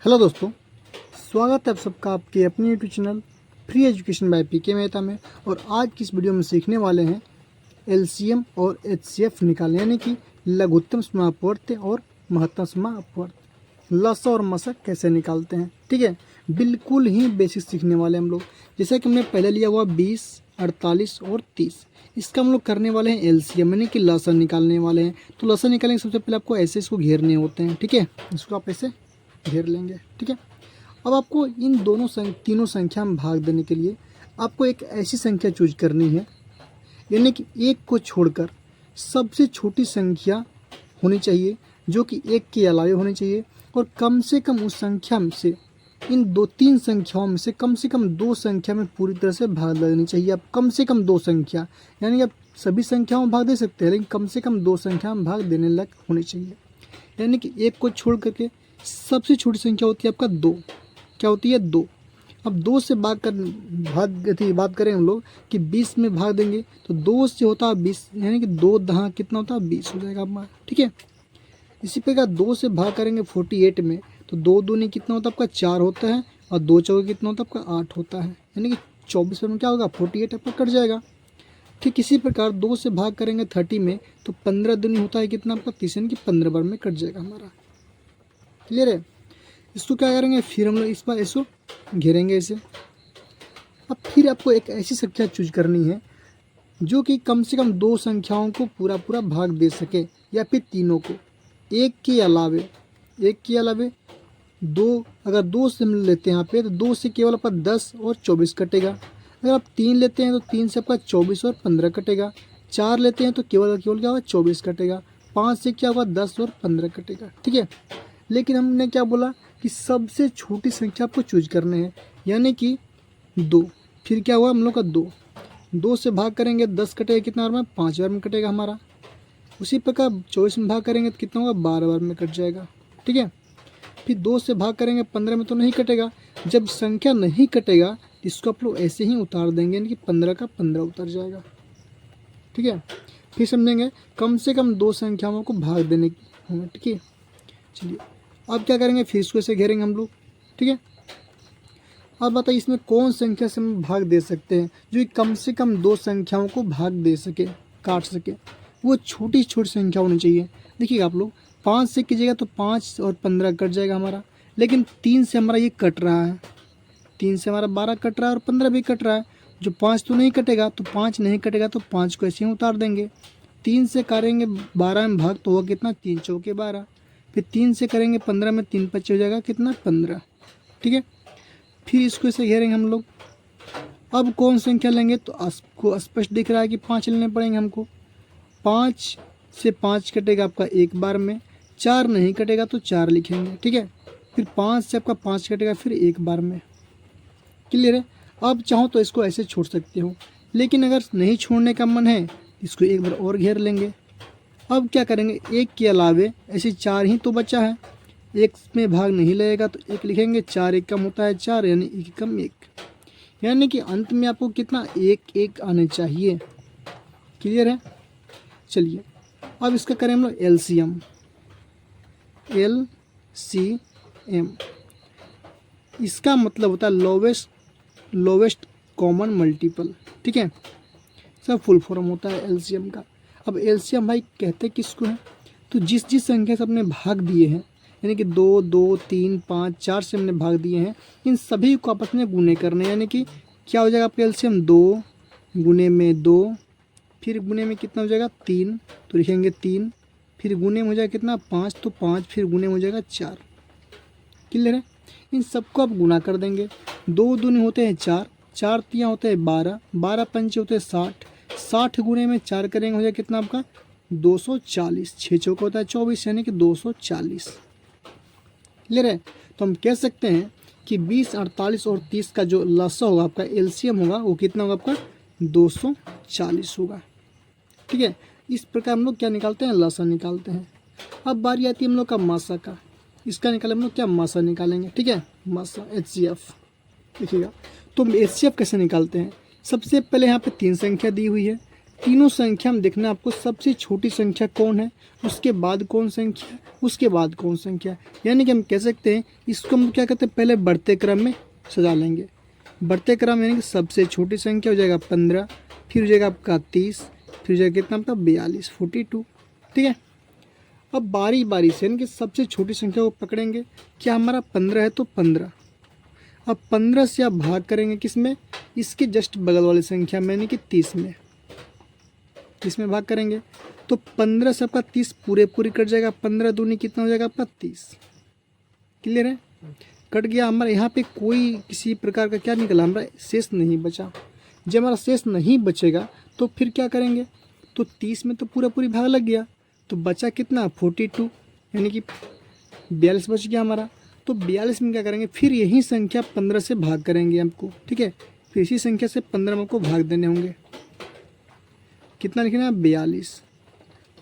Hello दोस्तों, स्वागत है आप सबका आपके अपने YouTube channel free education by PK Mehta में। और आज की इस वीडियो में सीखने वाले हैं एलसीएम और एचसीएफ निकालने, यानी कि लघुत्तम समापवर्त और महत्तम समापवर्त, लसा और मसा कैसे निकालते हैं। ठीक है, बिल्कुल ही बेसिक सीखने वाले हम लोग। जैसे कि हमने पहले लिया हुआ 20, 48 और 30, इसका हम लोग करने वाले हैं एलसीएम, यानी कि लसा निकालने वाले हैं। तो लसा निकालने के सबसे पहले आपको ऐसे इसको घेरने होते हैं। ठीक है, इसको आप ऐसे घेर लेंगे। ठीक है, अब आपको इन तीनों संख्या में भाग देने के लिए आपको एक ऐसी संख्या चूज करनी है, यानी कि एक को छोड़कर सबसे छोटी संख्या होनी चाहिए जो कि एक के अलावे होनी चाहिए, और कम से कम उस संख्या में से इन तीन संख्याओं में से कम दो संख्या में पूरी तरह से भाग देनी चाहिए। आप कम से कम दो संख्या, यानी आप सभी संख्याओं में भाग दे सकते हैं, लेकिन कम से कम दो संख्या में भाग देने लायक होनी चाहिए। यानी कि एक को छोड़ करके सबसे छोटी संख्या होती है आपका 2। क्या होती है? 2। अब 2 से बात करें हम लोग कि 20 में भाग देंगे तो 2 से होता है 20, यानी कि 2 दहाँ कितना होता है? 20 हो जाएगा हमारा। ठीक है, इसी प्रकार 2 से भाग करेंगे 48 में तो 2 दूनी कितना होता है आपका? 4 होता है, और 2 चौके कितना होता है आपका? 8 होता है, यानी कि 24 में क्या होगा? 48 आपका कट जाएगा। ठीक इसी प्रकार 2 से भाग करेंगे 30 में तो 15 दूनी होता है कितना आपका? 30, यानी कि 15 बार में कट जाएगा हमारा। क्लियर है? इसको क्या करेंगे, फिर हम लोग इस बार इसको घेरेंगे इसे। अब फिर आपको एक ऐसी संख्या चूज करनी है जो कि कम से कम दो संख्याओं को पूरा भाग दे सके, या फिर तीनों को। एक के अलावे दो, अगर 2 से हम लेते हैं यहाँ पे तो 2 से केवल आपका 10 और 24 कटेगा। अगर आप 3 लेते हैं तो 3 से आपका 24 और 15 कटेगा। 4 लेते हैं तो केवल क्या होगा? 24 कटेगा। 5 से क्या होगा? 10 और 15 कटेगा। ठीक है, लेकिन हमने क्या बोला कि सबसे छोटी संख्या आपको चूज करने हैं, यानी कि 2। फिर क्या हुआ हम लोग का? 2 से भाग करेंगे 10 कटेगा कितना बार में? 5 बार में कटेगा हमारा। उसी प्रकार 24 में भाग करेंगे तो कितना होगा? 12 बार में कट जाएगा। ठीक है, फिर 2 से भाग करेंगे 15 में तो नहीं कटेगा। जब संख्या नहीं कटेगा तो इसको आप लोग ऐसे ही उतार देंगे, यानी कि 15 का 15 उतर जाएगा। ठीक है, फिर समझेंगे कम से कम दो संख्याओं को भाग देने होंगे। ठीक है, चलिए अब क्या करेंगे, फिर इसको ऐसे घेरेंगे हम लोग। ठीक है, अब बताइए इसमें कौन संख्या से हम भाग दे सकते हैं जो कि कम से कम दो संख्याओं को भाग दे सके, काट सके। वो छोटी छोटी संख्या होनी चाहिए। देखिएगा आप लोग, 5 से कीजिएगा तो 5 और 15 कट जाएगा हमारा, लेकिन 3 से हमारा ये कट रहा है। 3 से हमारा 12 कट रहा है और 15 भी कट रहा है। जो 5 तो नहीं कटेगा, तो 5 नहीं कटेगा तो 5 को ऐसे ही उतार देंगे। 3 से करेंगे 12 में भाग तो होगा कितना? 3 चौके 12। फिर 3 से करेंगे 15 में 3 5 हो जाएगा कितना? 15। ठीक है, फिर इसको ऐसे घेरेंगे हम लोग। अब कौन संख्या लेंगे तो आपको स्पष्ट दिख रहा है कि 5 लेने पड़ेंगे हमको। 5 से 5 कटेगा आपका एक बार में, 4 नहीं कटेगा तो 4 लिखेंगे। ठीक है, फिर 5 से आपका 5 कटेगा फिर एक बार में। क्लियर है? अब चाहो तो इसको ऐसे छोड़ सकते हो, लेकिन अगर नहीं छोड़ने का मन है इसको एक बार और घेर लेंगे। अब क्या करेंगे, एक के अलावे ऐसे 4 ही तो बचा है, एक में भाग नहीं लगेगा तो एक लिखेंगे। 4 एक कम होता है 4, यानी एक कम 1, यानी कि अंत में आपको कितना? 1 1 आने चाहिए। क्लियर है? चलिए अब इसका करें हम लोग एलसीएम। इसका मतलब होता है लोवेस्ट कॉमन मल्टीपल। ठीक है, सब फुल फॉर्म होता है एलसीएम का। अब एलसीएम भाई कहते किसको है? तो जिस संख्या से हमने भाग दिए हैं, यानी कि 2 2 3 5 4 से हमने भाग दिए हैं, इन सभी को आपस में गुने करने, यानी कि क्या हो जाएगा आपका एलसीएम? 2 गुने में 2, फिर गुने में कितना हो जाएगा? 3, तो लिखेंगे 3, फिर गुने में हो जाएगा कितना? 5, तो 5, फिर गुने में हो जाएगा 4। क्लियर है? इन सबको आप गुना कर देंगे। 2 दूनी होते हैं 4, 4 तियाँ होते हैं 12, 12 पंचे होते हैं 60, 60 गुने में 4 करेंगे हो जाएगा कितना आपका? 240। 6 चौका होता है 24, यानी कि 240। क्लियर है? तो हम कह सकते हैं कि 20, 48 और 30 का जो लसा होगा आपका, एलसीएम होगा, वो कितना होगा आपका? 240 होगा। ठीक है, इस प्रकार हम लोग क्या निकालते हैं? लसा निकालते हैं। अब बारी आती है हम लोग का मासा का। इसका निकाले हम लोग क्या? मासा निकालेंगे। ठीक है, मासा एचसीएफ। देखिएगा तो हम एचसीएफ कैसे निकालते हैं। सबसे पहले यहाँ पे 3 संख्या दी हुई है, तीनों संख्या में देखना आपको सबसे छोटी संख्या कौन है, उसके बाद कौन संख्या है, उसके बाद कौन संख्या है। यानी कि हम कह सकते हैं इसको हम क्या कहते हैं, पहले बढ़ते क्रम में सजा लेंगे। बढ़ते क्रम यानी कि सबसे छोटी संख्या हो जाएगा 15, फिर हो जाएगा आपका 30, फिर हो जाएगा कितना आपका 42, 42। ठीक है, अब बारी बारी से यानी कि सबसे छोटी संख्या को पकड़ेंगे। क्या हमारा 15 है तो 15, अब 15 से आप भाग करेंगे किस में, इसके जस्ट बगल वाली संख्या में यानी कि 30 में, 30 में भाग करेंगे तो 15 से आपका 30 पूरे पूरी कट जाएगा। 15 दूनी कितना हो जाएगा आपका 30। क्लियर है, कट गया हमारा। यहाँ पे कोई किसी प्रकार का क्या निकला, हमारा शेष नहीं बचा। जब हमारा शेष नहीं बचेगा तो फिर क्या करेंगे, तो 30 में तो पूरा पूरी भाग लग गया, तो बचा कितना 42 यानी कि 42 बच गया हमारा। तो 42 में क्या करेंगे, फिर यही संख्या 15 से भाग करेंगे हमको। ठीक है, फिर इसी संख्या से 15 में हमको भाग देने होंगे। कितना लिखना है 42।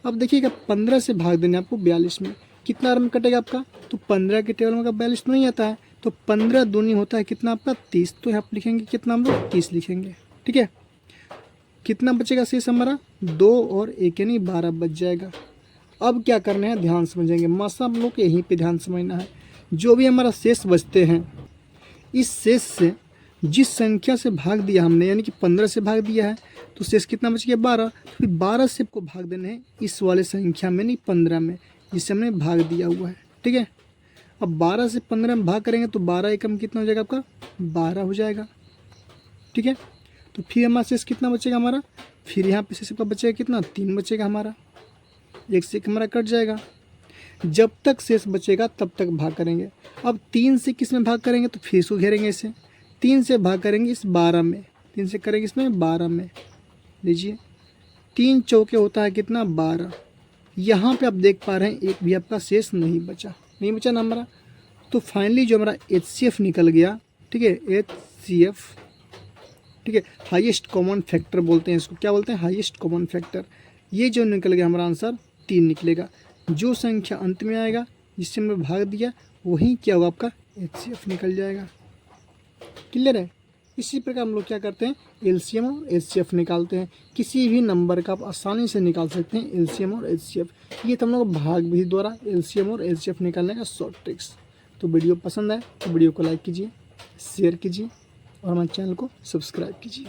अब देखिएगा 15 से भाग देने आपको 42 में, कितना रन कटेगा आपका, तो 15 के टेबल में का 42 तो नहीं आता है, तो 15 दूनी होता है कितना आपका 30, तो यहाँ पर लिखेंगे कितना हम लोग 30 लिखेंगे। ठीक है, कितना बचेगा शेष हमारा 2 और 1 यानी 12 बच जाएगा। अब क्या करना है ध्यान समझेंगे, मसा हम लोग को यहीं पे ध्यान समझना है। जो भी हमारा शेष बचते हैं, इस शेष से जिस संख्या से भाग दिया हमने यानी कि 15 से भाग दिया है, तो शेष कितना बच गया 12, फिर 12 से आपको भाग देने हैं इस वाले संख्या में नहीं 15 में, जिससे हमने भाग दिया हुआ है। ठीक है, अब 12 से 15 में भाग करेंगे तो 12 एकम कितना हो जाएगा आपका 12 हो जाएगा। ठीक है, तो फिर हमारा शेष कितना बचेगा हमारा, फिर यहाँ पे शेष का बचेगा कितना 3 बचेगा हमारा, 1 से 1 हमारा कट जाएगा। जब तक शेष बचेगा तब तक भाग करेंगे। अब 3 से किस में भाग करेंगे, तो फिर इसको घेरेंगे इसे, 3 से भाग करेंगे इस 12 में, 3 से करेंगे इसमें 12 में। लीजिए 3 चौके होता है कितना 12। यहाँ पे आप देख पा रहे हैं एक भी आपका शेष नहीं बचा, नहीं बचा ना हमारा। तो फाइनली जो हमारा HCF निकल गया, ठीक है HCF, ठीक है हाईएस्ट कॉमन फैक्टर बोलते हैं इसको, क्या बोलते हैं हाईएस्ट कॉमन फैक्टर। ये जो निकल गया हमारा आंसर 3 निकलेगा। जो संख्या अंत में आएगा जिससे हमने भाग दिया वही क्या होगा आपका HCF निकल जाएगा। क्लियर है, इसी प्रकार हम लोग क्या करते हैं LCM और HCF निकालते हैं। किसी भी नंबर का आप आसानी से निकाल सकते हैं LCM और HCF। ये तो हम लोग भाग विधि द्वारा LCM और HCF निकालने का शॉर्ट ट्रिक्स। तो वीडियो पसंद आए तो वीडियो को लाइक कीजिए, शेयर कीजिए और हमारे चैनल को सब्सक्राइब कीजिए।